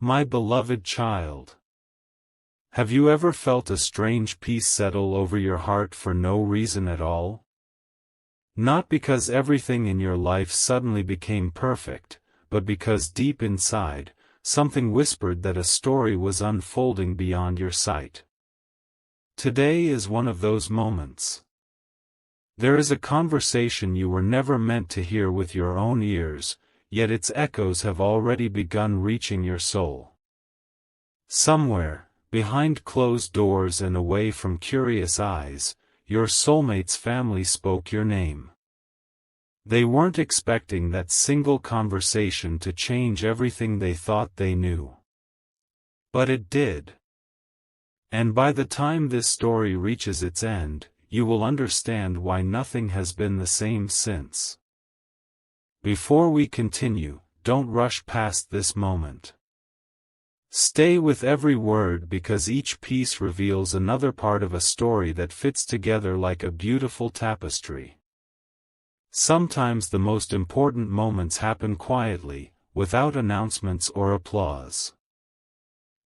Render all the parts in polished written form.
My beloved child. Have you ever felt a strange peace settle over your heart for no reason at all? Not because everything in your life suddenly became perfect, but because deep inside, something whispered that a story was unfolding beyond your sight. Today is one of those moments. There is a conversation you were never meant to hear with your own ears, yet its echoes have already begun reaching your soul. Somewhere, behind closed doors and away from curious eyes, your soulmate's family spoke your name. They weren't expecting that single conversation to change everything they thought they knew. But it did. And by the time this story reaches its end, you will understand why nothing has been the same since. Before we continue, don't rush past this moment. Stay with every word because each piece reveals another part of a story that fits together like a beautiful tapestry. Sometimes the most important moments happen quietly, without announcements or applause.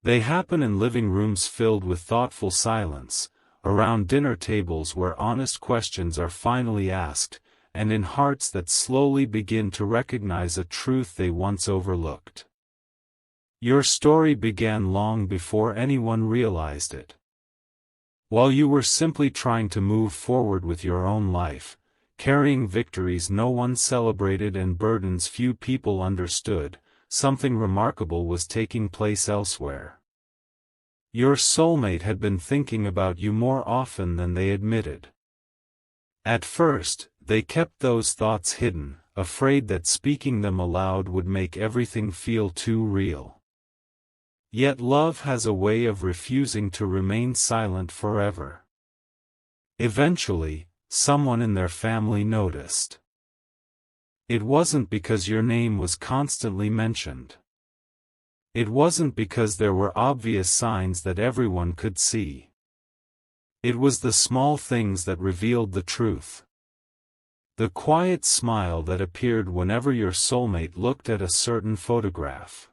They happen in living rooms filled with thoughtful silence, around dinner tables where honest questions are finally asked, and in hearts that slowly begin to recognize a truth they once overlooked. Your story began long before anyone realized it. While you were simply trying to move forward with your own life, carrying victories no one celebrated and burdens few people understood, something remarkable was taking place elsewhere. Your soulmate had been thinking about you more often than they admitted. At first, they kept those thoughts hidden, afraid that speaking them aloud would make everything feel too real. Yet love has a way of refusing to remain silent forever. Eventually, someone in their family noticed. It wasn't because your name was constantly mentioned. It wasn't because there were obvious signs that everyone could see. It was the small things that revealed the truth. The quiet smile that appeared whenever your soulmate looked at a certain photograph.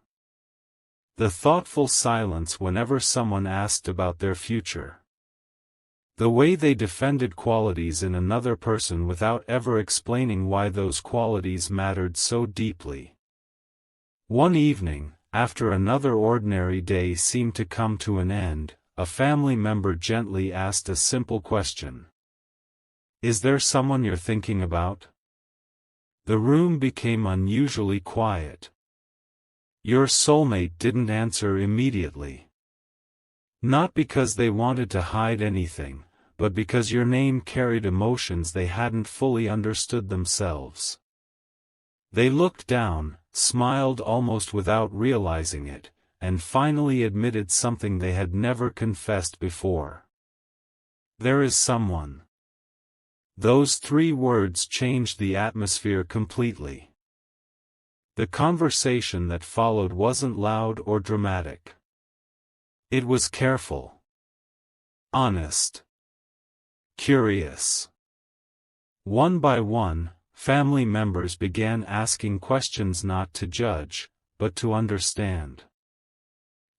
The thoughtful silence whenever someone asked about their future. The way they defended qualities in another person without ever explaining why those qualities mattered so deeply. One evening, after another ordinary day seemed to come to an end, a family member gently asked a simple question. Is there someone you're thinking about? The room became unusually quiet. Your soulmate didn't answer immediately. Not because they wanted to hide anything, but because your name carried emotions they hadn't fully understood themselves. They looked down, smiled almost without realizing it, and finally admitted something they had never confessed before. There is someone. Those 3 words changed the atmosphere completely. The conversation that followed wasn't loud or dramatic. It was careful. Honest. Curious. One by one, family members began asking questions not to judge, but to understand.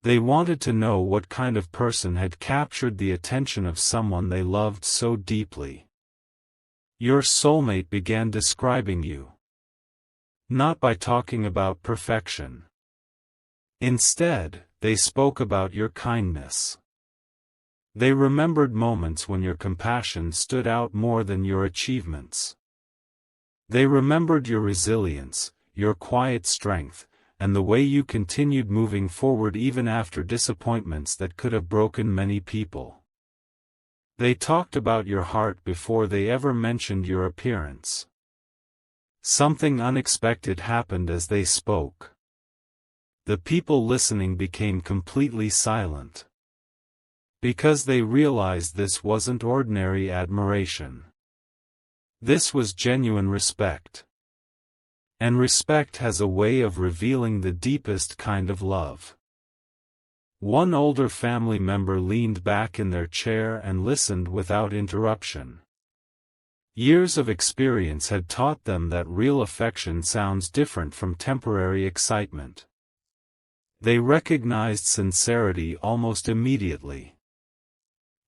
They wanted to know what kind of person had captured the attention of someone they loved so deeply. Your soulmate began describing you. Not by talking about perfection. Instead, they spoke about your kindness. They remembered moments when your compassion stood out more than your achievements. They remembered your resilience, your quiet strength, and the way you continued moving forward even after disappointments that could have broken many people. They talked about your heart before they ever mentioned your appearance. Something unexpected happened as they spoke. The people listening became completely silent. Because they realized this wasn't ordinary admiration. This was genuine respect. And respect has a way of revealing the deepest kind of love. One older family member leaned back in their chair and listened without interruption. Years of experience had taught them that real affection sounds different from temporary excitement. They recognized sincerity almost immediately.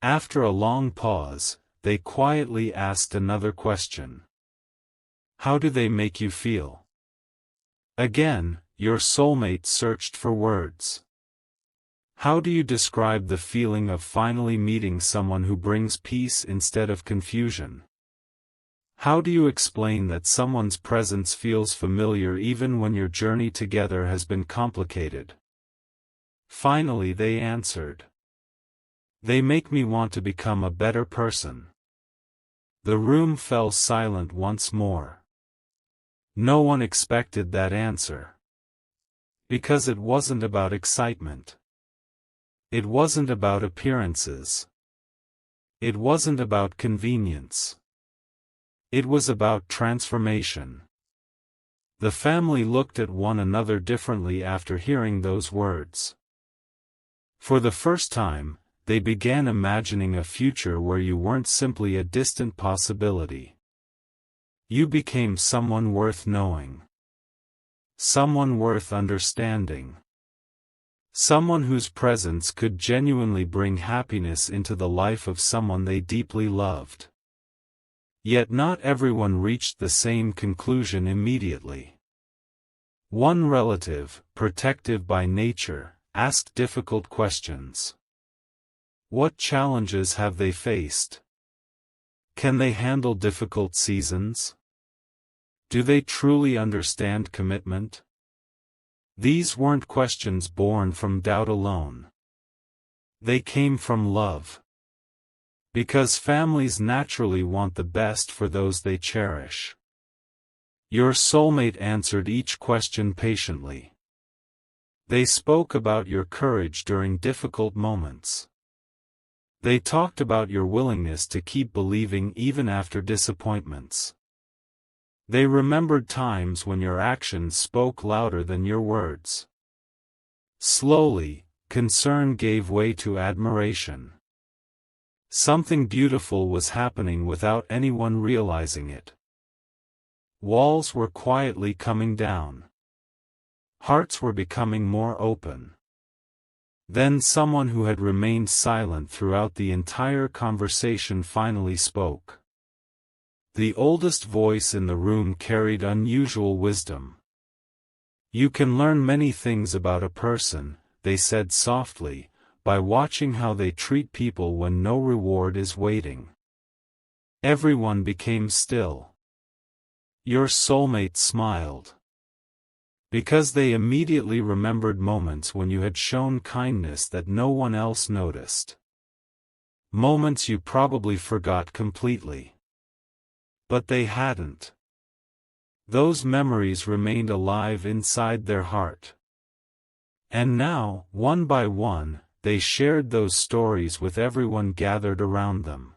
After a long pause, they quietly asked another question. How do they make you feel? Again, your soulmate searched for words. How do you describe the feeling of finally meeting someone who brings peace instead of confusion? How do you explain that someone's presence feels familiar even when your journey together has been complicated? Finally they answered. They make me want to become a better person. The room fell silent once more. No one expected that answer. Because it wasn't about excitement. It wasn't about appearances. It wasn't about convenience. It was about transformation. The family looked at one another differently after hearing those words. For the first time, they began imagining a future where you weren't simply a distant possibility. You became someone worth knowing. Someone worth understanding. Someone whose presence could genuinely bring happiness into the life of someone they deeply loved. Yet not everyone reached the same conclusion immediately. One relative, protective by nature, asked difficult questions. What challenges have they faced? Can they handle difficult seasons? Do they truly understand commitment? These weren't questions born from doubt alone. They came from love. Because families naturally want the best for those they cherish. Your soulmate answered each question patiently. They spoke about your courage during difficult moments. They talked about your willingness to keep believing even after disappointments. They remembered times when your actions spoke louder than your words. Slowly, concern gave way to admiration. Something beautiful was happening without anyone realizing it. Walls were quietly coming down. Hearts were becoming more open. Then someone who had remained silent throughout the entire conversation finally spoke. The oldest voice in the room carried unusual wisdom. You can learn many things about a person, they said softly, by watching how they treat people when no reward is waiting. Everyone became still. Your soulmate smiled. Because they immediately remembered moments when you had shown kindness that no one else noticed. Moments you probably forgot completely. But they hadn't. Those memories remained alive inside their heart. And now, one by one, they shared those stories with everyone gathered around them.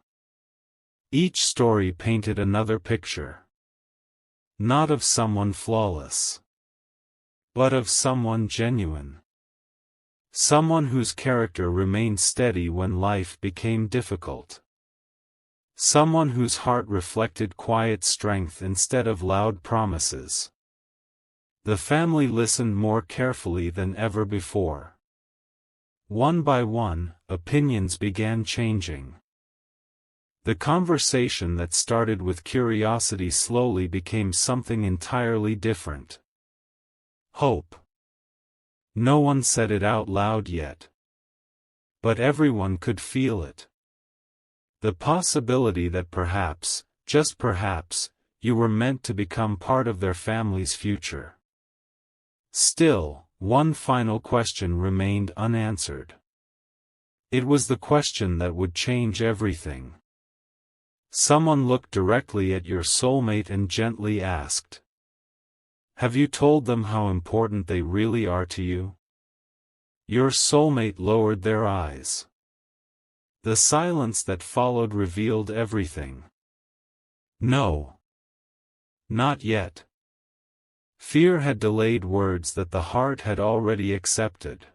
Each story painted another picture. Not of someone flawless. But of someone genuine. Someone whose character remained steady when life became difficult. Someone whose heart reflected quiet strength instead of loud promises. The family listened more carefully than ever before. One by one, opinions began changing. The conversation that started with curiosity slowly became something entirely different. Hope. No one said it out loud yet. But everyone could feel it. The possibility that perhaps, just perhaps, you were meant to become part of their family's future. Still, one final question remained unanswered. It was the question that would change everything. Someone looked directly at your soulmate and gently asked. Have you told them how important they really are to you? Your soulmate lowered their eyes. The silence that followed revealed everything. No. Not yet. Fear had delayed words that the heart had already accepted.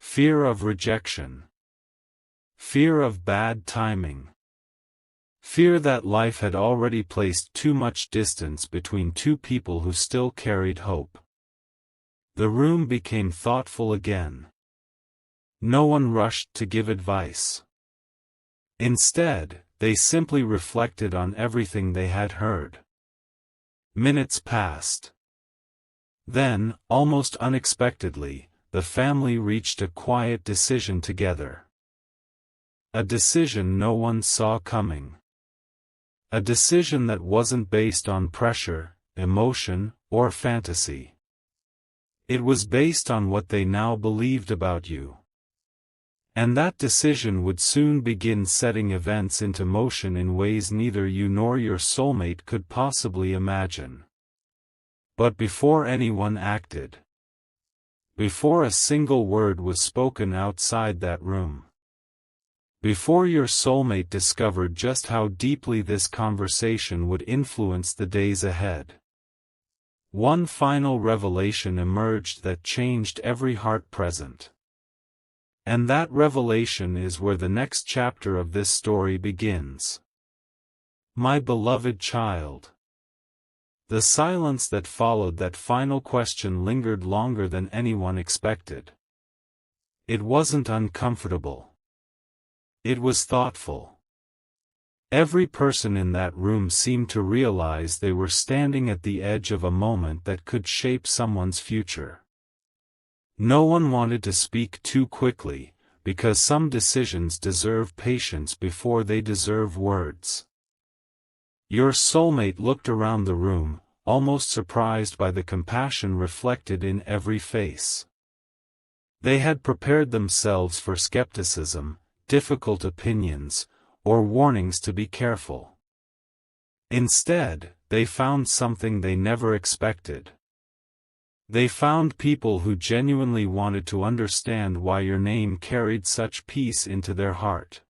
Fear of rejection. Fear of bad timing. Fear that life had already placed too much distance between two people who still carried hope. The room became thoughtful again. No one rushed to give advice. Instead, they simply reflected on everything they had heard. Minutes passed. Then, almost unexpectedly, the family reached a quiet decision together. A decision no one saw coming. A decision that wasn't based on pressure, emotion, or fantasy. It was based on what they now believed about you. And that decision would soon begin setting events into motion in ways neither you nor your soulmate could possibly imagine. But before anyone acted, before a single word was spoken outside that room, before your soulmate discovered just how deeply this conversation would influence the days ahead, one final revelation emerged that changed every heart present. And that revelation is where the next chapter of this story begins. My beloved child. The silence that followed that final question lingered longer than anyone expected. It wasn't uncomfortable. It was thoughtful. Every person in that room seemed to realize they were standing at the edge of a moment that could shape someone's future. No one wanted to speak too quickly, because some decisions deserve patience before they deserve words. Your soulmate looked around the room, almost surprised by the compassion reflected in every face. They had prepared themselves for skepticism, difficult opinions, or warnings to be careful. Instead, they found something they never expected. They found people who genuinely wanted to understand why your name carried such peace into their heart.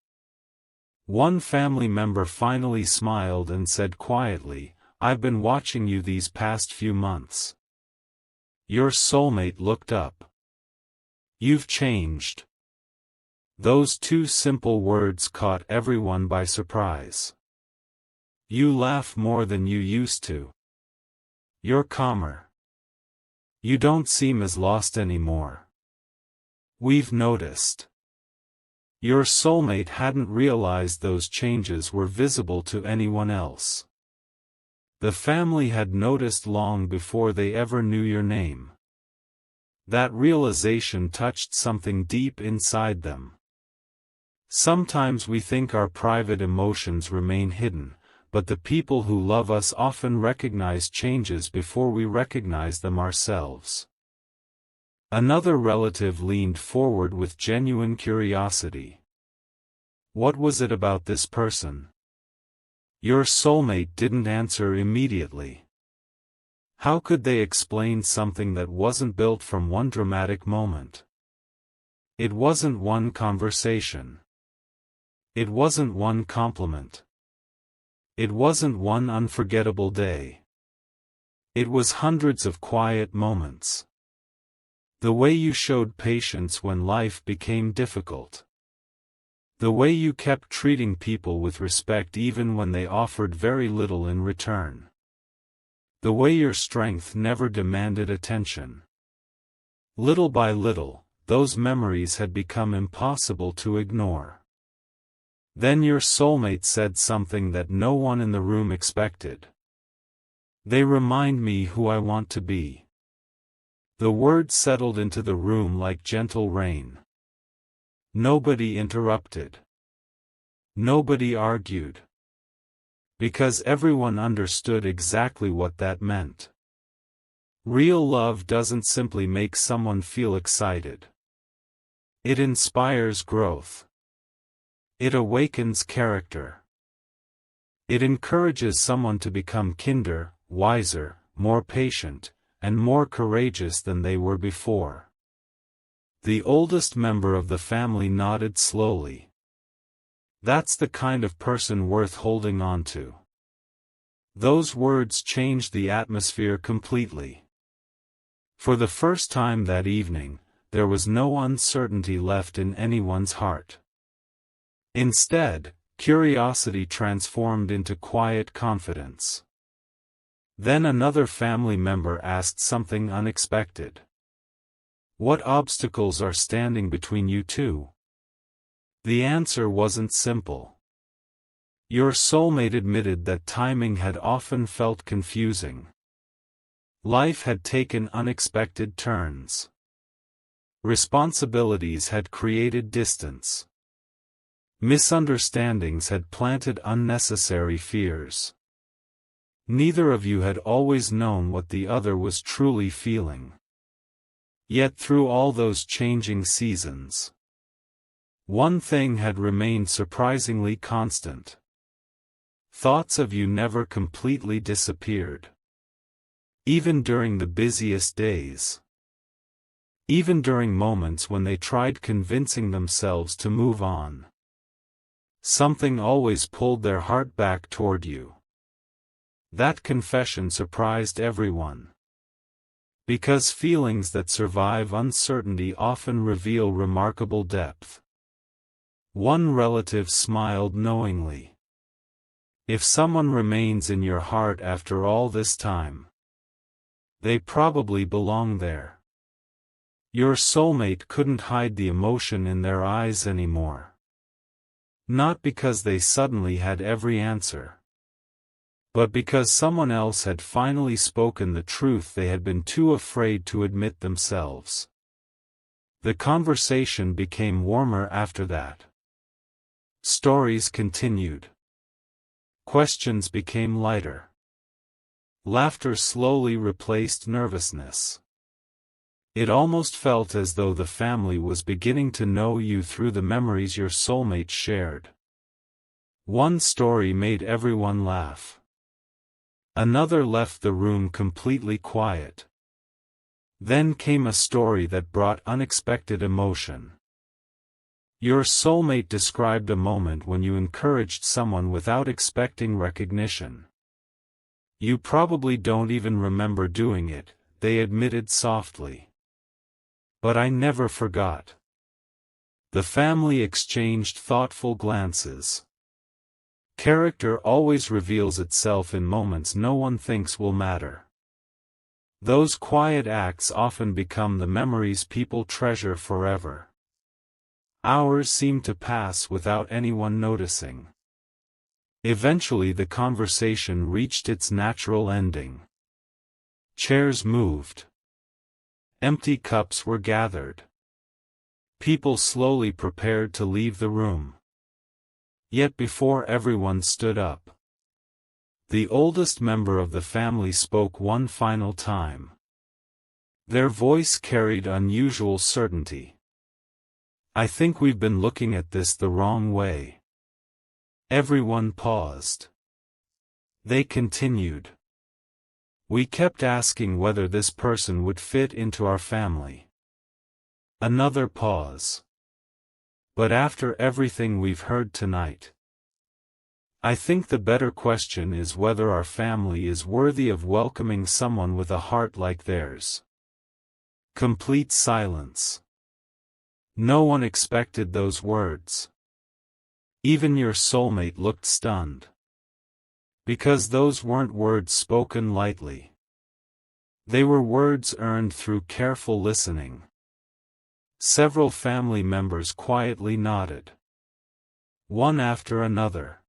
One family member finally smiled and said quietly, "I've been watching you these past few months." Your soulmate looked up. "You've changed." Those two simple words caught everyone by surprise. "You laugh more than you used to. You're calmer. You don't seem as lost anymore. We've noticed." Your soulmate hadn't realized those changes were visible to anyone else. The family had noticed long before they ever knew your name. That realization touched something deep inside them. Sometimes we think our private emotions remain hidden, but the people who love us often recognize changes before we recognize them ourselves. Another relative leaned forward with genuine curiosity. What was it about this person? Your soulmate didn't answer immediately. How could they explain something that wasn't built from one dramatic moment? It wasn't one conversation. It wasn't one compliment. It wasn't one unforgettable day. It was hundreds of quiet moments. The way you showed patience when life became difficult. The way you kept treating people with respect even when they offered very little in return. The way your strength never demanded attention. Little by little, those memories had become impossible to ignore. Then your soulmate said something that no one in the room expected. "They remind me who I want to be." The words settled into the room like gentle rain. Nobody interrupted. Nobody argued. Because everyone understood exactly what that meant. Real love doesn't simply make someone feel excited. It inspires growth. It awakens character. It encourages someone to become kinder, wiser, more patient, and more courageous than they were before. The oldest member of the family nodded slowly. That's the kind of person worth holding on to. Those words changed the atmosphere completely. For the first time that evening, there was no uncertainty left in anyone's heart. Instead, curiosity transformed into quiet confidence. Then another family member asked something unexpected. What obstacles are standing between you two? The answer wasn't simple. Your soulmate admitted that timing had often felt confusing. Life had taken unexpected turns. Responsibilities had created distance. Misunderstandings had planted unnecessary fears. Neither of you had always known what the other was truly feeling. Yet through all those changing seasons, one thing had remained surprisingly constant. Thoughts of you never completely disappeared. Even during the busiest days. Even during moments when they tried convincing themselves to move on. Something always pulled their heart back toward you. That confession surprised everyone. Because feelings that survive uncertainty often reveal remarkable depth. One relative smiled knowingly. If someone remains in your heart after all this time, they probably belong there. Your soulmate couldn't hide the emotion in their eyes anymore. Not because they suddenly had every answer, but because someone else had finally spoken the truth they had been too afraid to admit themselves. The conversation became warmer after that. Stories continued. Questions became lighter. Laughter slowly replaced nervousness. It almost felt as though the family was beginning to know you through the memories your soulmate shared. One story made everyone laugh. Another left the room completely quiet. Then came a story that brought unexpected emotion. Your soulmate described a moment when you encouraged someone without expecting recognition. You probably don't even remember doing it, they admitted softly. But I never forgot. The family exchanged thoughtful glances. Character always reveals itself in moments no one thinks will matter. Those quiet acts often become the memories people treasure forever. Hours seemed to pass without anyone noticing. Eventually the conversation reached its natural ending. Chairs moved. Empty cups were gathered. People slowly prepared to leave the room. Yet before everyone stood up, the oldest member of the family spoke one final time. Their voice carried unusual certainty. I think we've been looking at this the wrong way. Everyone paused. They continued. We kept asking whether this person would fit into our family. Another pause. But after everything we've heard tonight, I think the better question is whether our family is worthy of welcoming someone with a heart like theirs. Complete silence. No one expected those words. Even your soulmate looked stunned. Because those weren't words spoken lightly. They were words earned through careful listening. Several family members quietly nodded. One after another.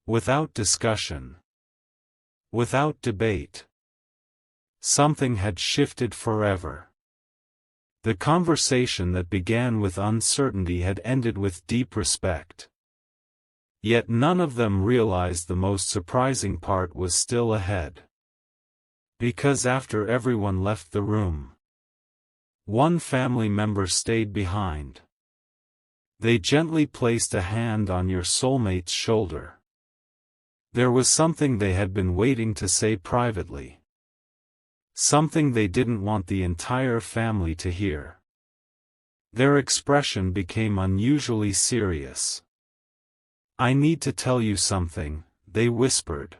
Without discussion. Without debate. Something had shifted forever. The conversation that began with uncertainty had ended with deep respect. Yet none of them realized the most surprising part was still ahead. Because after everyone left the room, one family member stayed behind. They gently placed a hand on your soulmate's shoulder. There was something they had been waiting to say privately. Something they didn't want the entire family to hear. Their expression became unusually serious. I need to tell you something, they whispered.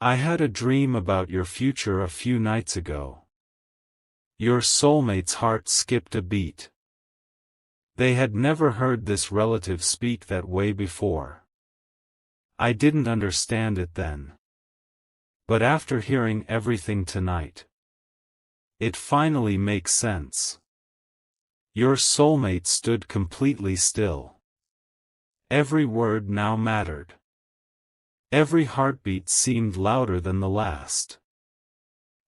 I had a dream about your future a few nights ago. Your soulmate's heart skipped a beat. They had never heard this relative speak that way before. I didn't understand it then. But after hearing everything tonight, It finally makes sense. Your soulmate stood completely still. Every word now mattered. Every heartbeat seemed louder than the last.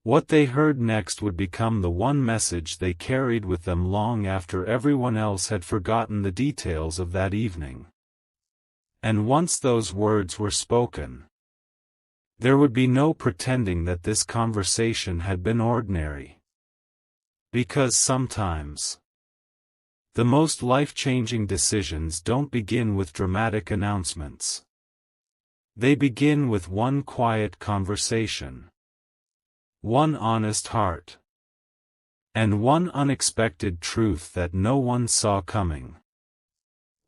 What they heard next would become the one message they carried with them long after everyone else had forgotten the details of that evening. And once those words were spoken, there would be no pretending that this conversation had been ordinary. Because sometimes, the most life-changing decisions don't begin with dramatic announcements. They begin with one quiet conversation, one honest heart, and one unexpected truth that no one saw coming.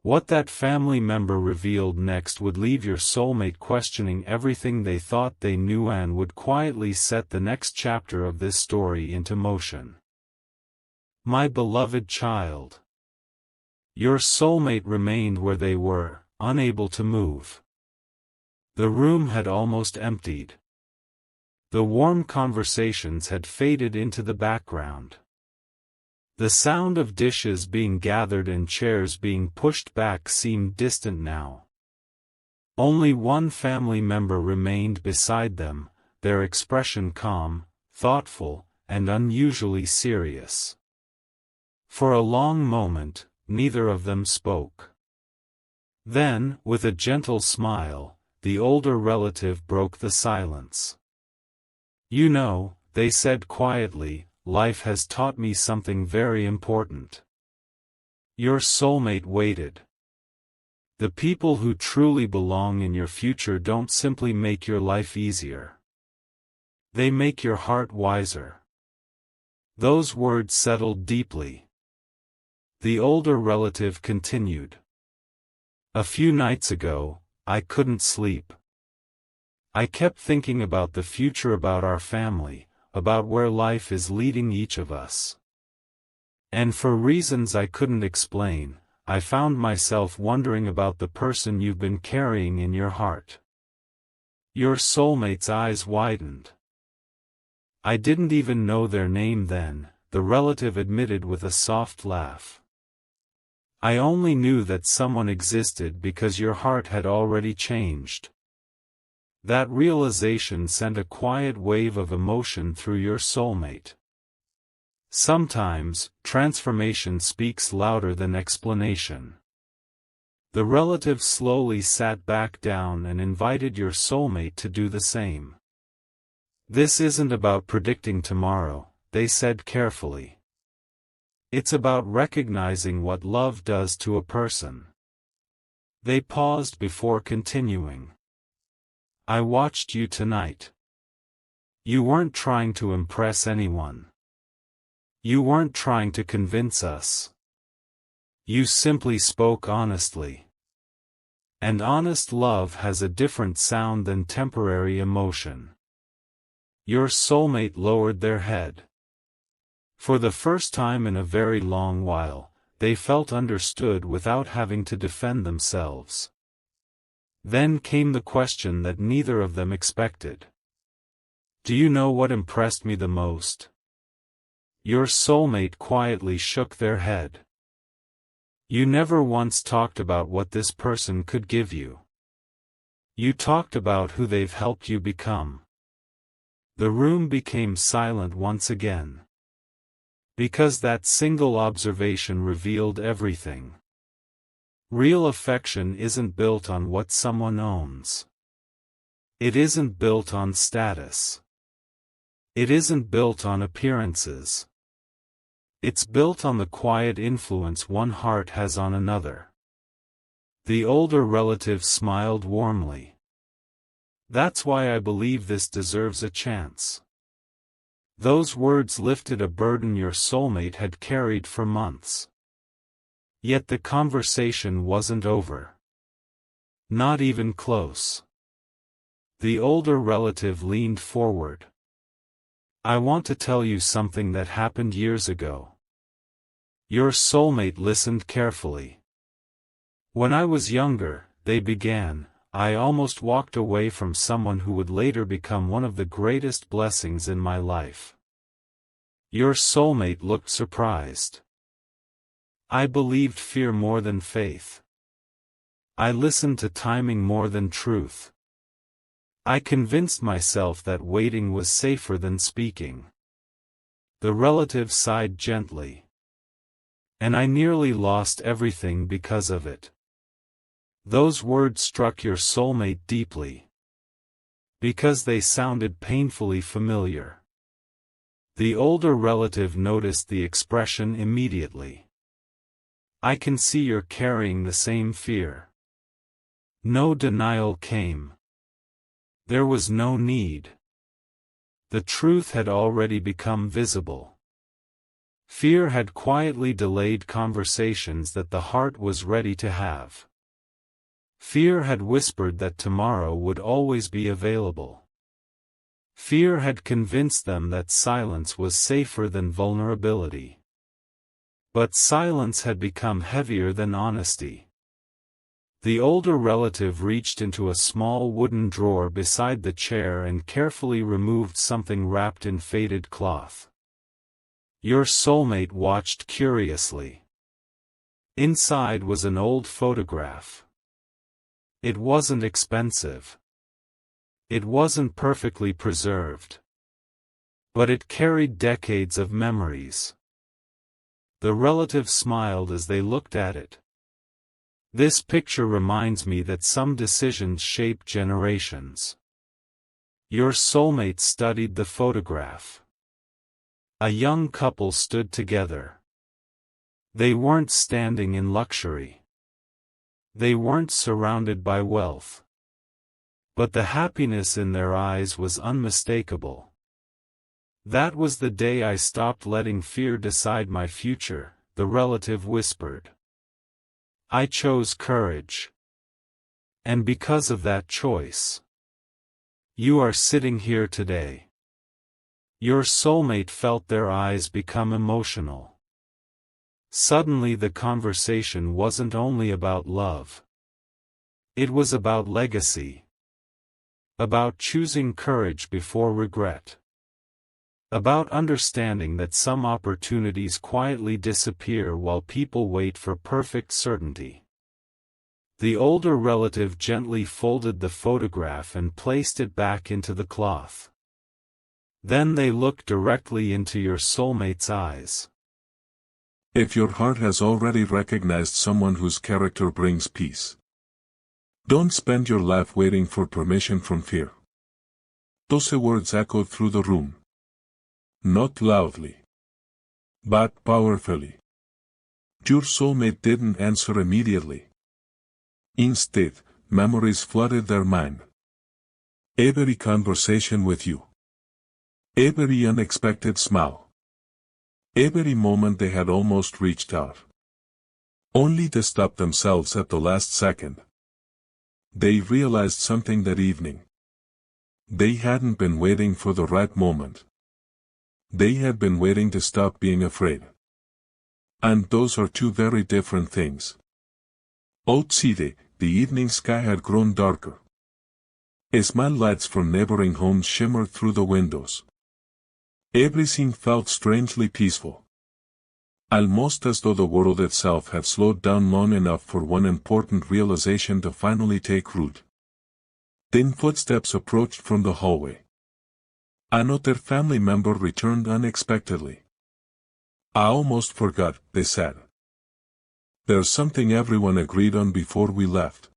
What that family member revealed next would leave your soulmate questioning everything they thought they knew and would quietly set the next chapter of this story into motion. My beloved child. Your soulmate remained where they were, unable to move. The room had almost emptied. The warm conversations had faded into the background. The sound of dishes being gathered and chairs being pushed back seemed distant now. Only one family member remained beside them, their expression calm, thoughtful, and unusually serious. For a long moment, neither of them spoke. Then, with a gentle smile, the older relative broke the silence. You know, they said quietly, life has taught me something very important. Your soulmate waited. The people who truly belong in your future don't simply make your life easier. They make your heart wiser. Those words settled deeply. The older relative continued. A few nights ago, I couldn't sleep. I kept thinking about the future, about our family, about where life is leading each of us. And for reasons I couldn't explain, I found myself wondering about the person you've been carrying in your heart. Your soulmate's eyes widened. I didn't even know their name then, the relative admitted with a soft laugh. I only knew that someone existed because your heart had already changed. That realization sent a quiet wave of emotion through your soulmate. Sometimes, transformation speaks louder than explanation. The relative slowly sat back down and invited your soulmate to do the same. This isn't about predicting tomorrow, they said carefully. It's about recognizing what love does to a person. They paused before continuing. I watched you tonight. You weren't trying to impress anyone. You weren't trying to convince us. You simply spoke honestly. And honest love has a different sound than temporary emotion. Your soulmate lowered their head. For the first time in a very long while, they felt understood without having to defend themselves. Then came the question that neither of them expected. Do you know what impressed me the most? Your soulmate quietly shook their head. You never once talked about what this person could give you. You talked about who they've helped you become. The room became silent once again. Because that single observation revealed everything. Real affection isn't built on what someone owns. It isn't built on status. It isn't built on appearances. It's built on the quiet influence one heart has on another. The older relative smiled warmly. That's why I believe this deserves a chance. Those words lifted a burden your soulmate had carried for months. Yet the conversation wasn't over. Not even close. The older relative leaned forward. I want to tell you something that happened years ago. Your soulmate listened carefully. When I was younger, they began, I almost walked away from someone who would later become one of the greatest blessings in my life. Your soulmate looked surprised. I believed fear more than faith. I listened to timing more than truth. I convinced myself that waiting was safer than speaking. The relative sighed gently. And I nearly lost everything because of it. Those words struck your soulmate deeply. Because they sounded painfully familiar. The older relative noticed the expression immediately. I can see you're carrying the same fear. No denial came. There was no need. The truth had already become visible. Fear had quietly delayed conversations that the heart was ready to have. Fear had whispered that tomorrow would always be available. Fear had convinced them that silence was safer than vulnerability. But silence had become heavier than honesty. The older relative reached into a small wooden drawer beside the chair and carefully removed something wrapped in faded cloth. Your soulmate watched curiously. Inside was an old photograph. It wasn't expensive. It wasn't perfectly preserved. But it carried decades of memories. The relative smiled as they looked at it. This picture reminds me that some decisions shape generations. Your soulmate studied the photograph. A young couple stood together. They weren't standing in luxury. They weren't surrounded by wealth. But the happiness in their eyes was unmistakable. That was the day I stopped letting fear decide my future, the relative whispered. I chose courage. And because of that choice, you are sitting here today. Your soulmate felt their eyes become emotional. Suddenly the conversation wasn't only about love. It was about legacy. About choosing courage before regret. About understanding that some opportunities quietly disappear while people wait for perfect certainty. The older relative gently folded the photograph and placed it back into the cloth. Then they looked directly into your soulmate's eyes. If your heart has already recognized someone whose character brings peace, don't spend your life waiting for permission from fear. Those words echoed through the room. Not loudly, but powerfully. Your soulmate didn't answer immediately. Instead, memories flooded their mind. Every conversation with you. Every unexpected smile. Every moment they had almost reached out. Only to stop themselves at the last second. They realized something that evening. They hadn't been waiting for the right moment. They had been waiting to stop being afraid. And those are two very different things. Outside, the evening sky had grown darker. Small lights from neighboring homes shimmered through the windows. Everything felt strangely peaceful. Almost as though the world itself had slowed down long enough for one important realization to finally take root. Then footsteps approached from the hallway. Another family member returned unexpectedly. I almost forgot, they said. There's something everyone agreed on before we left.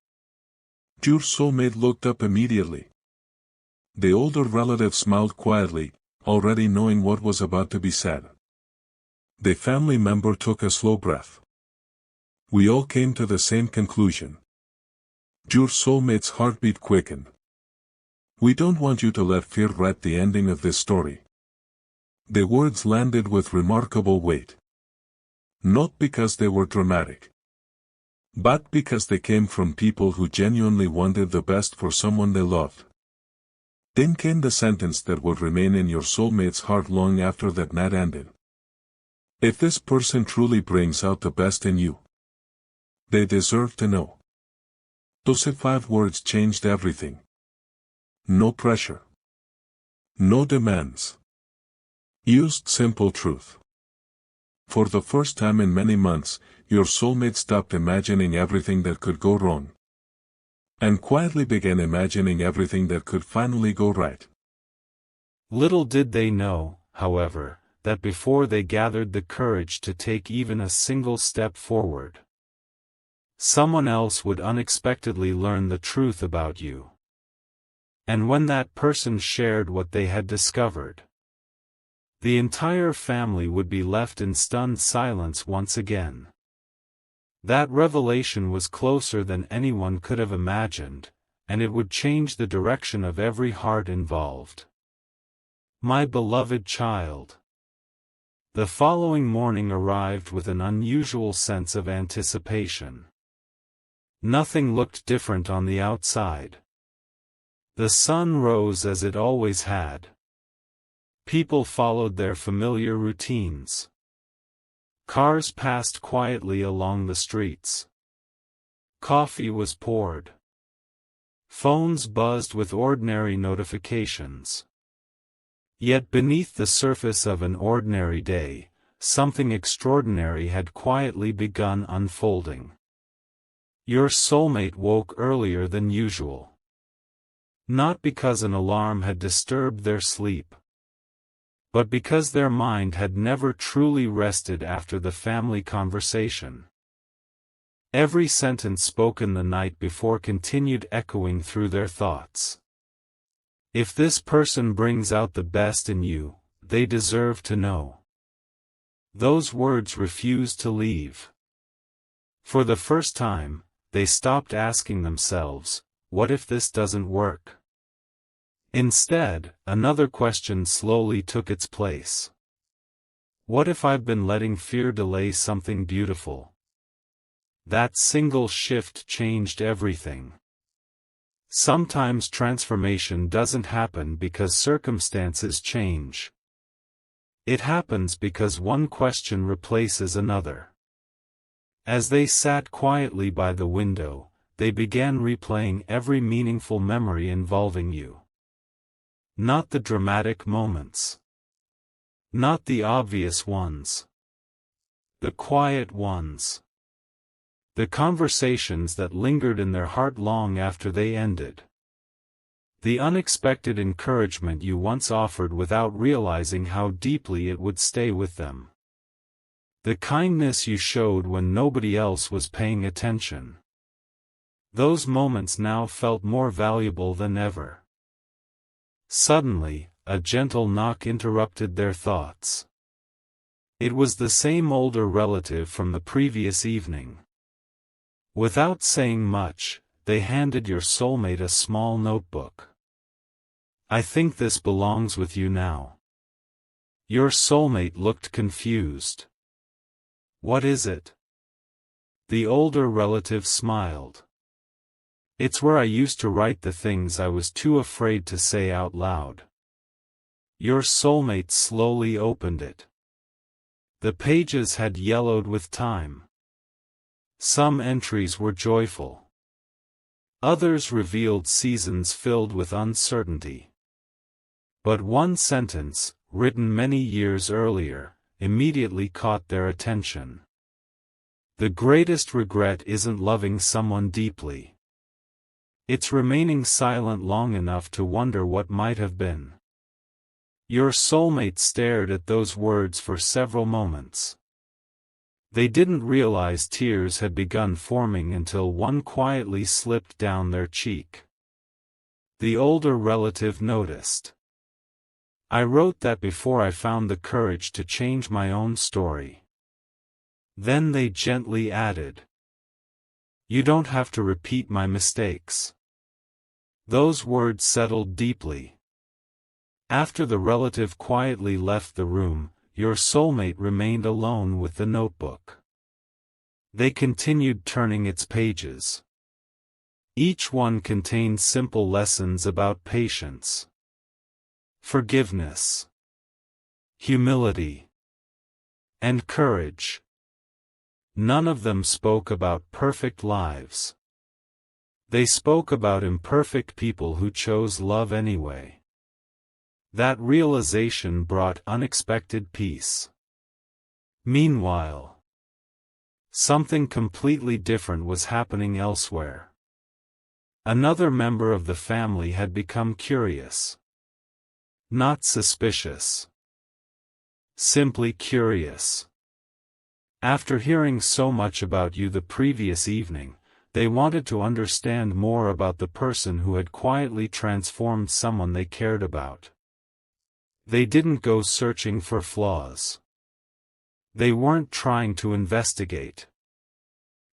Your soulmate looked up immediately. The older relative smiled quietly, already knowing what was about to be said. The family member took a slow breath. We all came to the same conclusion. Your soulmate's heartbeat quickened. We don't want you to let fear write the ending of this story. The words landed with remarkable weight. Not because they were dramatic, but because they came from people who genuinely wanted the best for someone they loved. Then came the sentence that would remain in your soulmate's heart long after that night ended. If this person truly brings out the best in you, they deserve to know. Those 5 words changed everything. No pressure. No demands. Used simple truth. For the first time in many months, your soulmate stopped imagining everything that could go wrong, and quietly began imagining everything that could finally go right. Little did they know, however, that before they gathered the courage to take even a single step forward, someone else would unexpectedly learn the truth about you. And when that person shared what they had discovered, the entire family would be left in stunned silence once again. That revelation was closer than anyone could have imagined, and it would change the direction of every heart involved. My beloved child. The following morning arrived with an unusual sense of anticipation. Nothing looked different on the outside. The sun rose as it always had. People followed their familiar routines. Cars passed quietly along the streets. Coffee was poured. Phones buzzed with ordinary notifications. Yet beneath the surface of an ordinary day, something extraordinary had quietly begun unfolding. Your soulmate woke earlier than usual. Not because an alarm had disturbed their sleep, but because their mind had never truly rested after the family conversation. Every sentence spoken the night before continued echoing through their thoughts. If this person brings out the best in you, they deserve to know. Those words refused to leave. For the first time, they stopped asking themselves, what if this doesn't work? Instead, another question slowly took its place. What if I've been letting fear delay something beautiful? That single shift changed everything. Sometimes transformation doesn't happen because circumstances change. It happens because one question replaces another. As they sat quietly by the window, they began replaying every meaningful memory involving you. Not the dramatic moments. Not the obvious ones. The quiet ones. The conversations that lingered in their heart long after they ended. The unexpected encouragement you once offered without realizing how deeply it would stay with them. The kindness you showed when nobody else was paying attention. Those moments now felt more valuable than ever. Suddenly, a gentle knock interrupted their thoughts. It was the same older relative from the previous evening. Without saying much, they handed your soulmate a small notebook. I think this belongs with you now. Your soulmate looked confused. What is it? The older relative smiled. It's where I used to write the things I was too afraid to say out loud. Your soulmate slowly opened it. The pages had yellowed with time. Some entries were joyful. Others revealed seasons filled with uncertainty. But one sentence, written many years earlier, immediately caught their attention. The greatest regret isn't loving someone deeply. It's remaining silent long enough to wonder what might have been. Your soulmate stared at those words for several moments. They didn't realize tears had begun forming until one quietly slipped down their cheek. The older relative noticed. I wrote that before I found the courage to change my own story. Then they gently added. You don't have to repeat my mistakes. Those words settled deeply. After the relative quietly left the room, your soulmate remained alone with the notebook. They continued turning its pages. Each one contained simple lessons about patience, forgiveness, humility, and courage. None of them spoke about perfect lives. They spoke about imperfect people who chose love anyway. That realization brought unexpected peace. Meanwhile, something completely different was happening elsewhere. Another member of the family had become curious. Not suspicious. Simply curious. After hearing so much about you the previous evening, they wanted to understand more about the person who had quietly transformed someone they cared about. They didn't go searching for flaws. They weren't trying to investigate.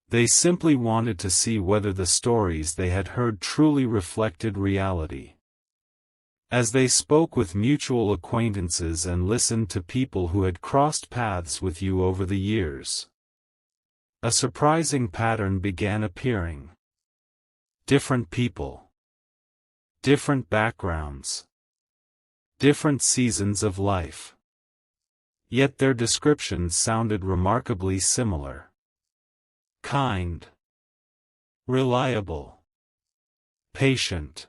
They simply wanted to see whether the stories they had heard truly reflected reality. As they spoke with mutual acquaintances and listened to people who had crossed paths with you over the years, a surprising pattern began appearing. Different people. Different backgrounds. Different seasons of life. Yet their descriptions sounded remarkably similar. Kind. Reliable. Patient.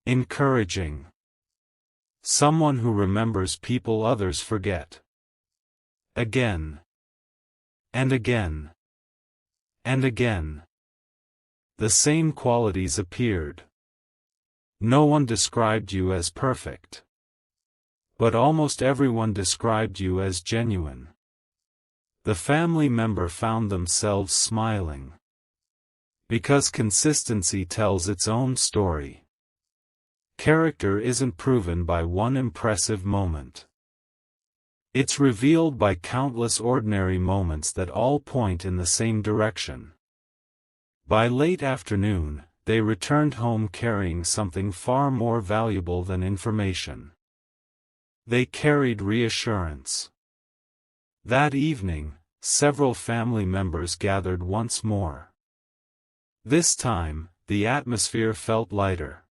Encouraging. Someone who remembers people others forget. Again. And again. And again. The same qualities appeared. No one described you as perfect. But almost everyone described you as genuine. The family member found themselves smiling. Because consistency tells its own story. Character isn't proven by one impressive moment. It's revealed by countless ordinary moments that all point in the same direction. By late afternoon, they returned home carrying something far more valuable than information. They carried reassurance. That evening, several family members gathered once more. This time, the atmosphere felt lighter.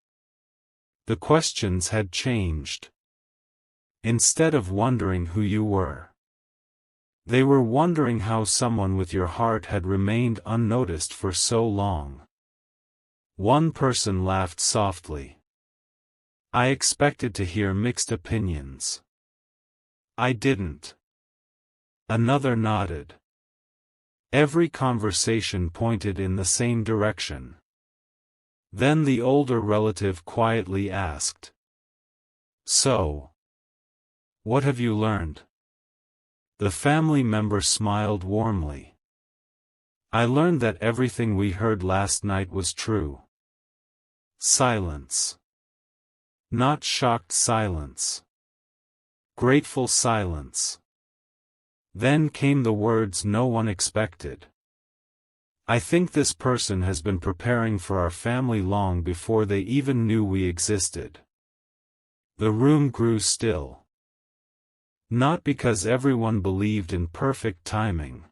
The questions had changed. Instead of wondering who you were, they were wondering how someone with your heart had remained unnoticed for so long. One person laughed softly. I expected to hear mixed opinions. I didn't. Another nodded. Every conversation pointed in the same direction. Then the older relative quietly asked, "So, what have you learned?" The family member smiled warmly. "I learned that everything we heard last night was true." Silence. Not shocked silence. Grateful silence. Then came the words no one expected. "I think this person has been preparing for our family long before they even knew we existed." The room grew still. Not because everyone believed in perfect timing,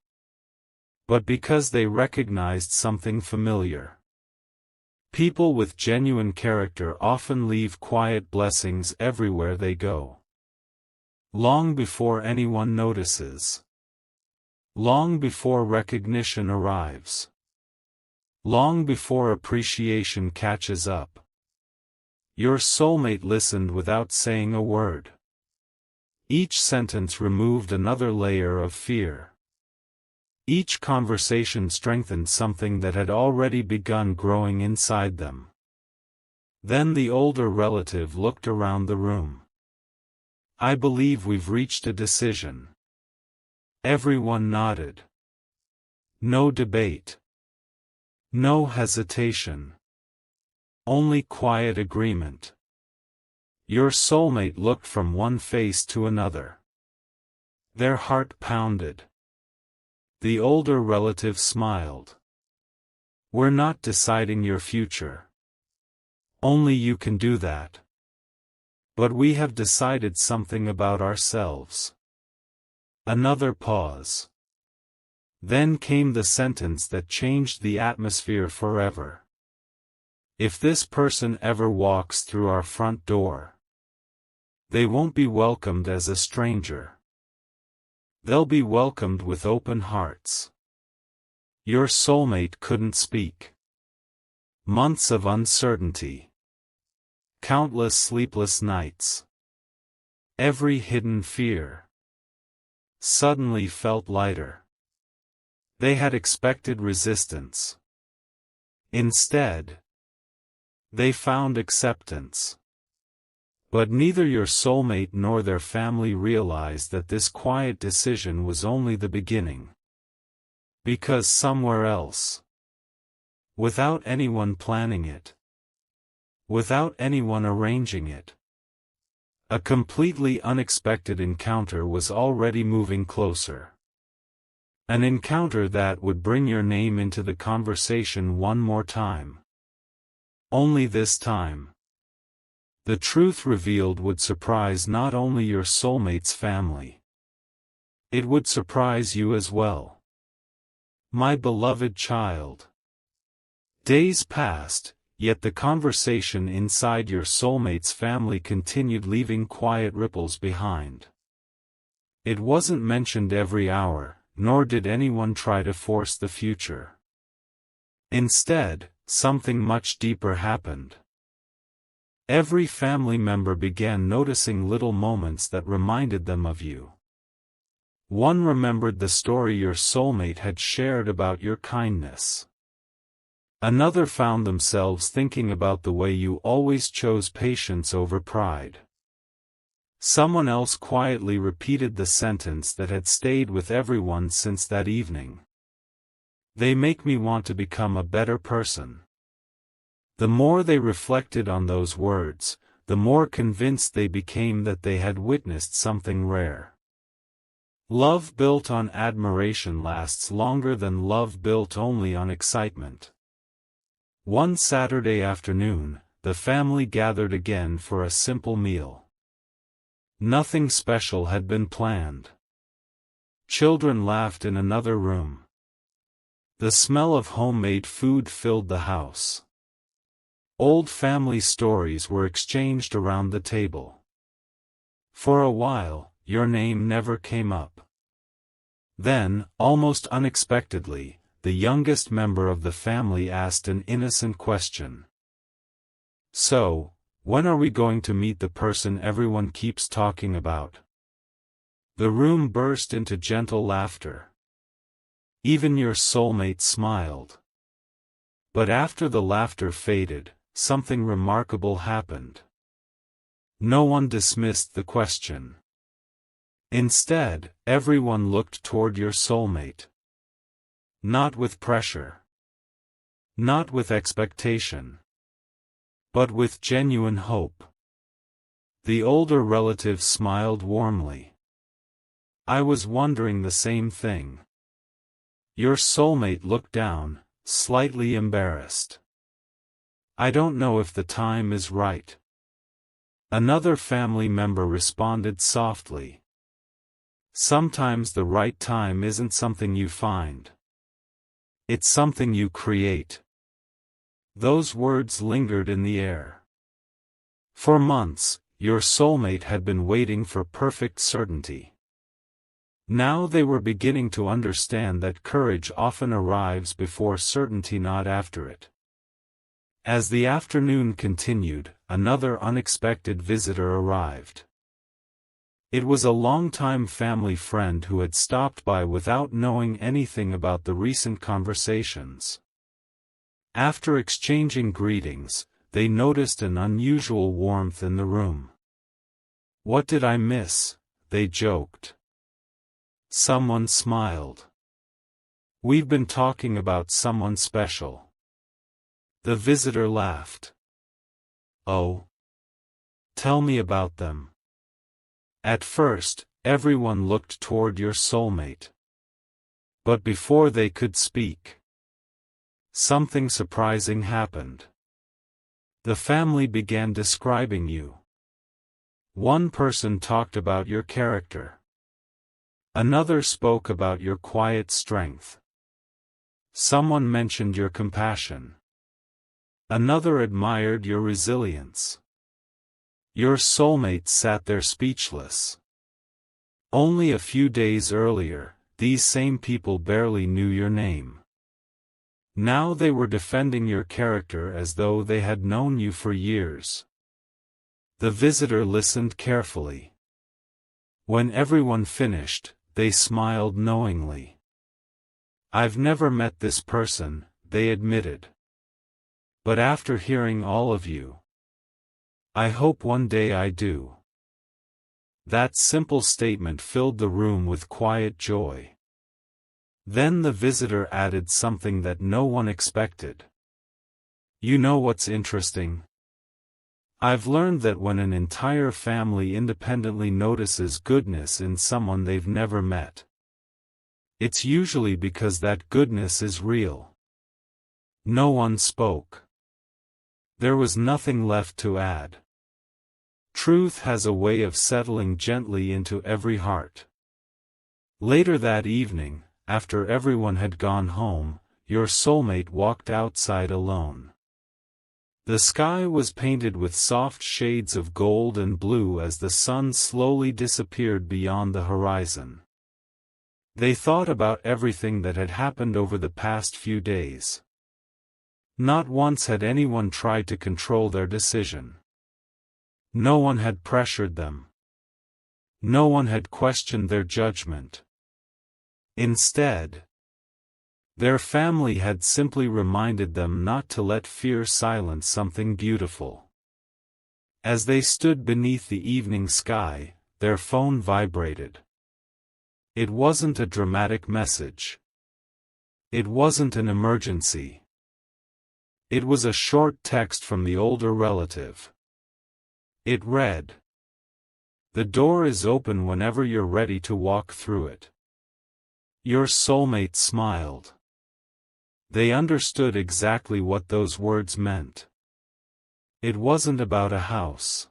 but because they recognized something familiar. People with genuine character often leave quiet blessings everywhere they go. Long before anyone notices. Long before recognition arrives. Long before appreciation catches up. Your soulmate listened without saying a word. Each sentence removed another layer of fear. Each conversation strengthened something that had already begun growing inside them. Then the older relative looked around the room. "I believe we've reached a decision." Everyone nodded. No debate. No hesitation. Only quiet agreement. Your soulmate looked from one face to another. Their heart pounded. The older relative smiled. "We're not deciding your future. Only you can do that. But we have decided something about ourselves." Another pause. Then came the sentence that changed the atmosphere forever. "If this person ever walks through our front door, they won't be welcomed as a stranger. They'll be welcomed with open hearts." Your soulmate couldn't speak. Months of uncertainty. Countless sleepless nights. Every hidden fear suddenly felt lighter. They had expected resistance. Instead, they found acceptance. But neither your soulmate nor their family realized that this quiet decision was only the beginning. Because somewhere else, without anyone planning it, without anyone arranging it, a completely unexpected encounter was already moving closer. An encounter that would bring your name into the conversation one more time. Only this time, the truth revealed would surprise not only your soulmate's family. It would surprise you as well. My beloved child. Days passed, yet the conversation inside your soulmate's family continued, leaving quiet ripples behind. It wasn't mentioned every hour, nor did anyone try to force the future. Instead, something much deeper happened. Every family member began noticing little moments that reminded them of you. One remembered the story your soulmate had shared about your kindness. Another found themselves thinking about the way you always chose patience over pride. Someone else quietly repeated the sentence that had stayed with everyone since that evening. They make me want to become a better person. The more they reflected on those words, the more convinced they became that they had witnessed something rare. Love built on admiration lasts longer than love built only on excitement. One Saturday afternoon, the family gathered again for a simple meal. Nothing special had been planned. Children laughed in another room. The smell of homemade food filled the house. Old family stories were exchanged around the table. For a while, your name never came up. Then, almost unexpectedly, the youngest member of the family asked an innocent question. So, when are we going to meet the person everyone keeps talking about? The room burst into gentle laughter. Even your soulmate smiled. But after the laughter faded, something remarkable happened. No one dismissed the question. Instead, everyone looked toward your soulmate. Not with pressure. Not with expectation. But with genuine hope. The older relative smiled warmly. I was wondering the same thing. Your soulmate looked down, slightly embarrassed. I don't know if the time is right. Another family member responded softly. Sometimes the right time isn't something you find. It's something you create. Those words lingered in the air. For months, your soulmate had been waiting for perfect certainty. Now they were beginning to understand that courage often arrives before certainty, not after it. As the afternoon continued, another unexpected visitor arrived. It was a longtime family friend who had stopped by without knowing anything about the recent conversations. After exchanging greetings, they noticed an unusual warmth in the room. What did I miss? They joked. Someone smiled. We've been talking about someone special. The visitor laughed. Oh. Tell me about them. At first, everyone looked toward your soulmate. But before they could speak, something surprising happened. The family began describing you. One person talked about your character. Another spoke about your quiet strength. Someone mentioned your compassion. Another admired your resilience. Your soulmate sat there speechless. Only a few days earlier, these same people barely knew your name. Now they were defending your character as though they had known you for years. The visitor listened carefully. When everyone finished, they smiled knowingly. "I've never met this person," they admitted. "But after hearing all of you, I hope one day I do." That simple statement filled the room with quiet joy. Then the visitor added something that no one expected. "You know what's interesting? I've learned that when an entire family independently notices goodness in someone they've never met, it's usually because that goodness is real." No one spoke. There was nothing left to add. Truth has a way of settling gently into every heart. Later that evening, after everyone had gone home, your soulmate walked outside alone. The sky was painted with soft shades of gold and blue as the sun slowly disappeared beyond the horizon. They thought about everything that had happened over the past few days. Not once had anyone tried to control their decision. No one had pressured them. No one had questioned their judgment. Instead, their family had simply reminded them not to let fear silence something beautiful. As they stood beneath the evening sky, their phone vibrated. It wasn't a dramatic message. It wasn't an emergency. It was a short text from the older relative. It read, "The door is open whenever you're ready to walk through it." Your soulmate smiled. They understood exactly what those words meant. It wasn't about a house.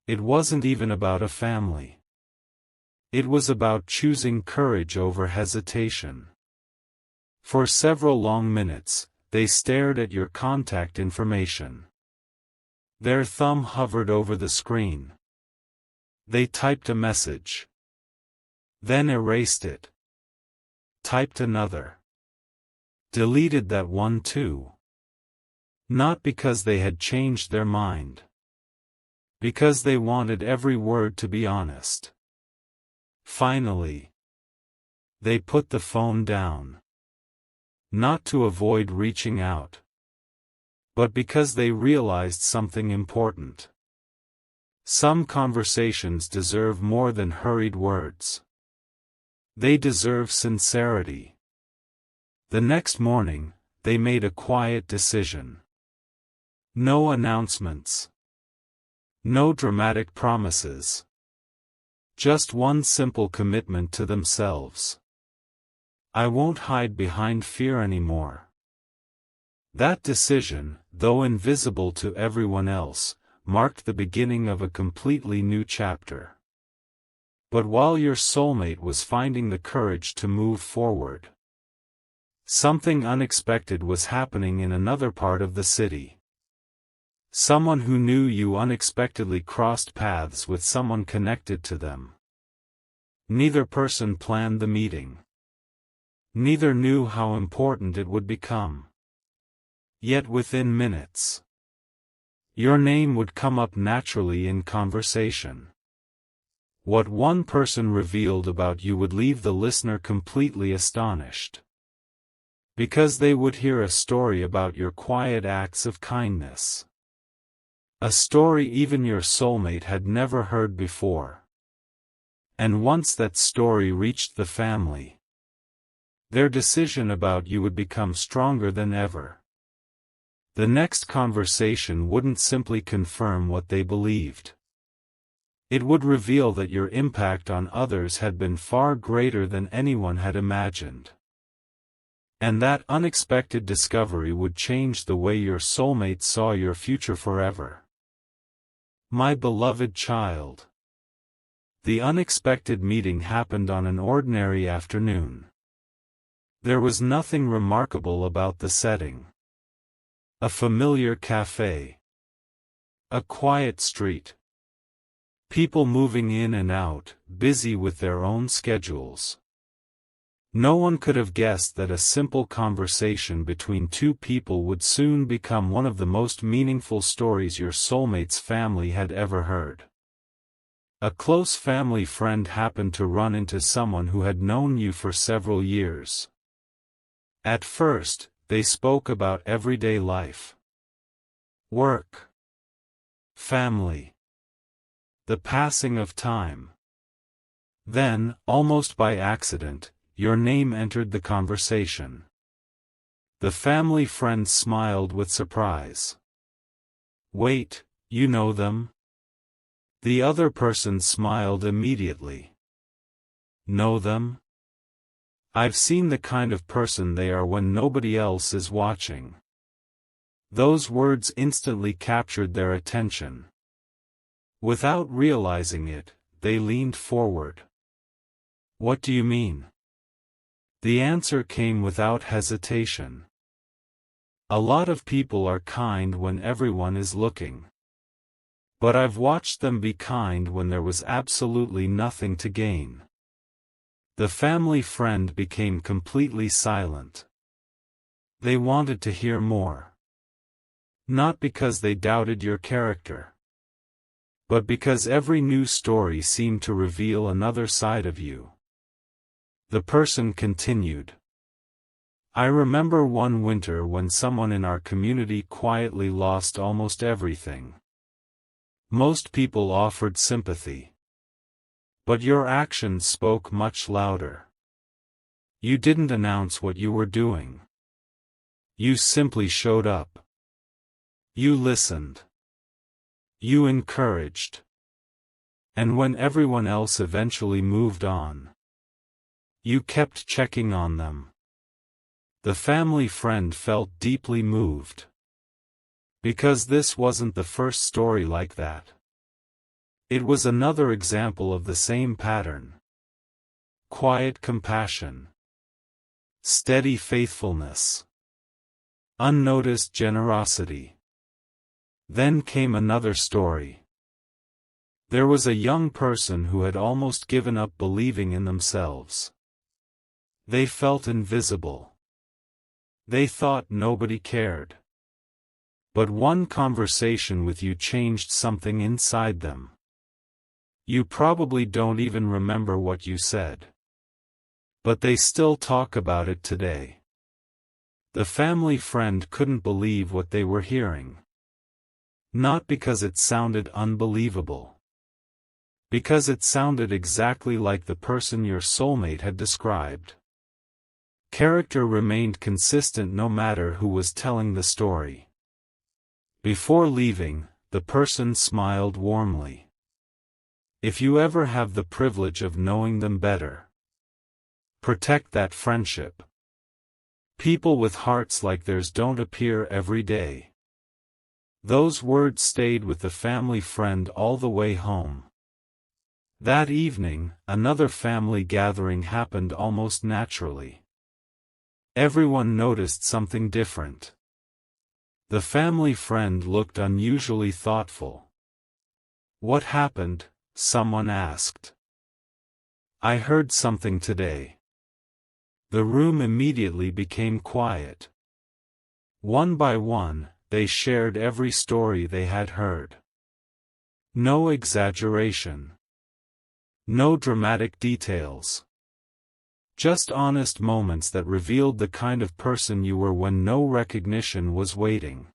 It wasn't even about a family. It was about choosing courage over hesitation. For several long minutes, they stared at your contact information. Their thumb hovered over the screen. They typed a message. Then erased it. Typed another. Deleted that one too. Not because they had changed their mind. Because they wanted every word to be honest. Finally, they put the phone down. Not to avoid reaching out, but because they realized something important. Some conversations deserve more than hurried words. They deserve sincerity. The next morning, they made a quiet decision. No announcements. No dramatic promises. Just one simple commitment to themselves. I won't hide behind fear anymore. That decision, though invisible to everyone else, marked the beginning of a completely new chapter. But while your soulmate was finding the courage to move forward, something unexpected was happening in another part of the city. Someone who knew you unexpectedly crossed paths with someone connected to them. Neither person planned the meeting. Neither knew how important it would become. Yet within minutes, your name would come up naturally in conversation. What one person revealed about you would leave the listener completely astonished. Because they would hear a story about your quiet acts of kindness. A story even your soulmate had never heard before. And once that story reached the family, their decision about you would become stronger than ever. The next conversation wouldn't simply confirm what they believed. It would reveal that your impact on others had been far greater than anyone had imagined. And that unexpected discovery would change the way your soulmate saw your future forever. My beloved child. The unexpected meeting happened on an ordinary afternoon. There was nothing remarkable about the setting. A familiar cafe. A quiet street. People moving in and out, busy with their own schedules. No one could have guessed that a simple conversation between two people would soon become one of the most meaningful stories your soulmate's family had ever heard. A close family friend happened to run into someone who had known you for several years. At first, they spoke about everyday life. Work. Family. The passing of time. Then, almost by accident, your name entered the conversation. The family friend smiled with surprise. Wait, you know them? The other person smiled immediately. Know them? I've seen the kind of person they are when nobody else is watching. Those words instantly captured their attention. Without realizing it, they leaned forward. What do you mean? The answer came without hesitation. A lot of people are kind when everyone is looking. But I've watched them be kind when there was absolutely nothing to gain. The family friend became completely silent. They wanted to hear more. Not because they doubted your character, but because every new story seemed to reveal another side of you. The person continued. I remember one winter when someone in our community quietly lost almost everything. Most people offered sympathy. But your actions spoke much louder. You didn't announce what you were doing. You simply showed up. You listened. You encouraged. And when everyone else eventually moved on, you kept checking on them. The family friend felt deeply moved. Because this wasn't the first story like that. It was another example of the same pattern. Quiet compassion. Steady faithfulness. Unnoticed generosity. Then came another story. There was a young person who had almost given up believing in themselves. They felt invisible. They thought nobody cared. But one conversation with you changed something inside them. You probably don't even remember what you said. But they still talk about it today. The family friend couldn't believe what they were hearing. Not because it sounded unbelievable. Because it sounded exactly like the person your soulmate had described. Character remained consistent no matter who was telling the story. Before leaving, the person smiled warmly. If you ever have the privilege of knowing them better, protect that friendship. People with hearts like theirs don't appear every day. Those words stayed with the family friend all the way home. That evening, another family gathering happened almost naturally. Everyone noticed something different. The family friend looked unusually thoughtful. What happened? Someone asked. I heard something today. The room immediately became quiet. One by one, they shared every story they had heard. No exaggeration. No dramatic details. Just honest moments that revealed the kind of person you were when no recognition was waiting.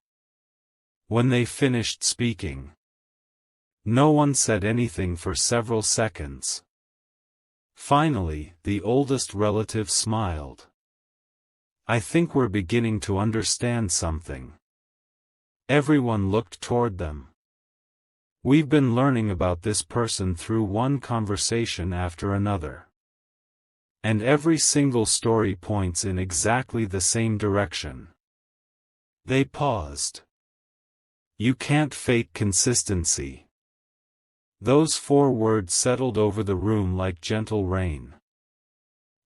When they finished speaking, no one said anything for several seconds. Finally, the oldest relative smiled. I think we're beginning to understand something. Everyone looked toward them. We've been learning about this person through one conversation after another. And every single story points in exactly the same direction. They paused. You can't fake consistency. Those 4 words settled over the room like gentle rain.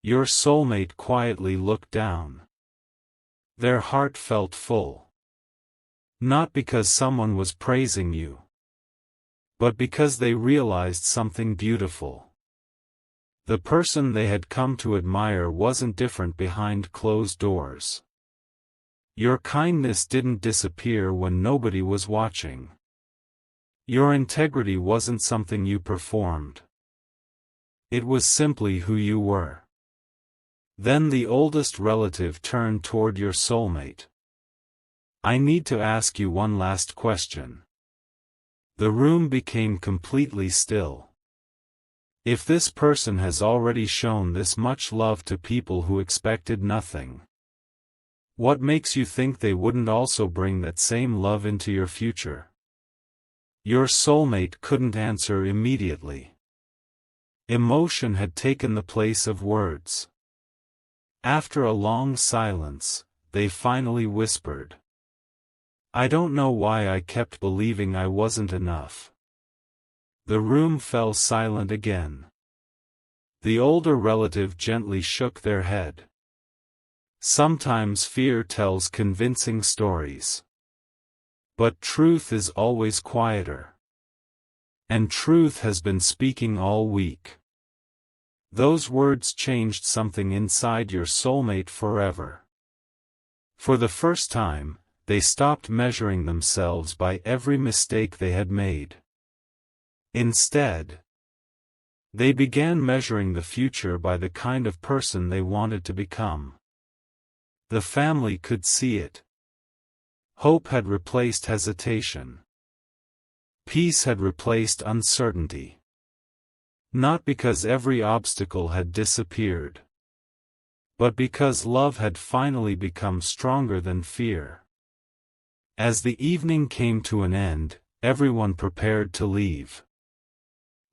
Your soulmate quietly looked down. Their heart felt full. Not because someone was praising you, but because they realized something beautiful. The person they had come to admire wasn't different behind closed doors. Your kindness didn't disappear when nobody was watching. Your integrity wasn't something you performed. It was simply who you were. Then the oldest relative turned toward your soulmate. I need to ask you one last question. The room became completely still. If this person has already shown this much love to people who expected nothing, what makes you think they wouldn't also bring that same love into your future? Your soulmate couldn't answer immediately. Emotion had taken the place of words. After a long silence, they finally whispered, I don't know why I kept believing I wasn't enough. The room fell silent again. The older relative gently shook their head. Sometimes fear tells convincing stories. But truth is always quieter. And truth has been speaking all week. Those words changed something inside your soulmate forever. For the first time, they stopped measuring themselves by every mistake they had made. Instead, they began measuring the future by the kind of person they wanted to become. The family could see it. Hope had replaced hesitation. Peace had replaced uncertainty. Not because every obstacle had disappeared, but because love had finally become stronger than fear. As the evening came to an end, everyone prepared to leave.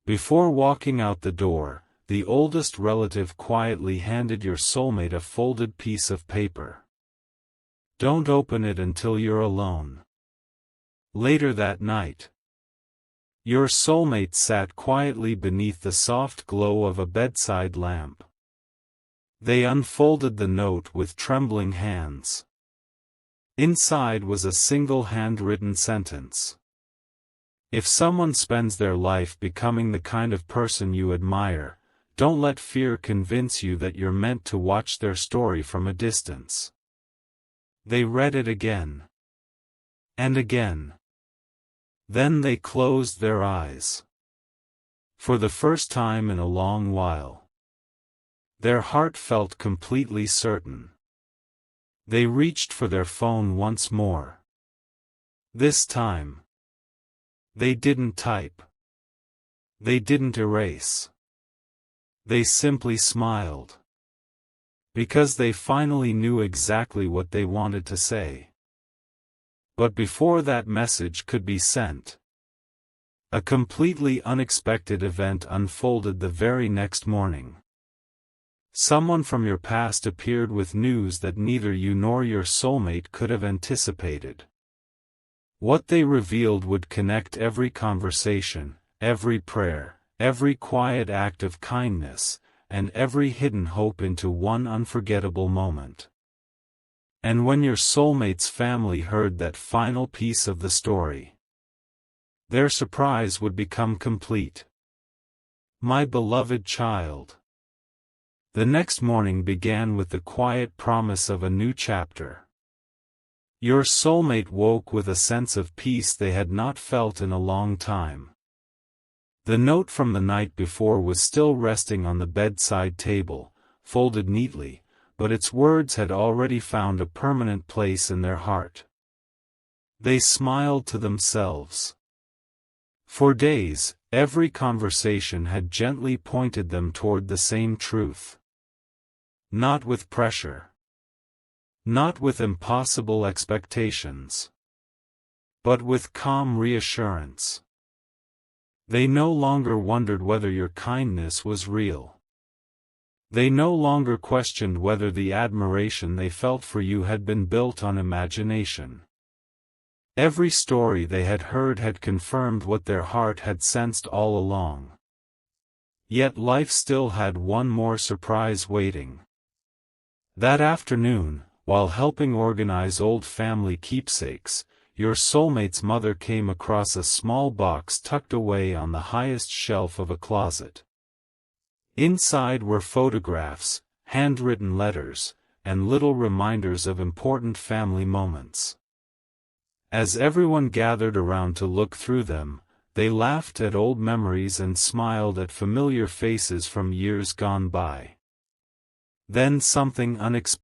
Before walking out the door, the oldest relative quietly handed your soulmate a folded piece of paper. Don't open it until you're alone. Later that night, your soulmate sat quietly beneath the soft glow of a bedside lamp. They unfolded the note with trembling hands. Inside was a single handwritten sentence. If someone spends their life becoming the kind of person you admire, don't let fear convince you that you're meant to watch their story from a distance. They read it again. And again. Then they closed their eyes. For the first time in a long while, their heart felt completely certain. They reached for their phone once more. This time, they didn't type. They didn't erase. They simply smiled. Because they finally knew exactly what they wanted to say. But before that message could be sent, a completely unexpected event unfolded the very next morning. Someone from your past appeared with news that neither you nor your soulmate could have anticipated. What they revealed would connect every conversation, every prayer, every quiet act of kindness, and every hidden hope into one unforgettable moment. And when your soulmate's family heard that final piece of the story, their surprise would become complete. My beloved child. The next morning began with the quiet promise of a new chapter. Your soulmate woke with a sense of peace they had not felt in a long time. The note from the night before was still resting on the bedside table, folded neatly, but its words had already found a permanent place in their heart. They smiled to themselves. For days, every conversation had gently pointed them toward the same truth. Not with pressure. Not with impossible expectations. But with calm reassurance. They no longer wondered whether your kindness was real. They no longer questioned whether the admiration they felt for you had been built on imagination. Every story they had heard had confirmed what their heart had sensed all along. Yet life still had one more surprise waiting. That afternoon, while helping organize old family keepsakes, your soulmate's mother came across a small box tucked away on the highest shelf of a closet. Inside were photographs, handwritten letters, and little reminders of important family moments. As everyone gathered around to look through them, They laughed at old memories and smiled at familiar faces from years gone by. Then something unexpected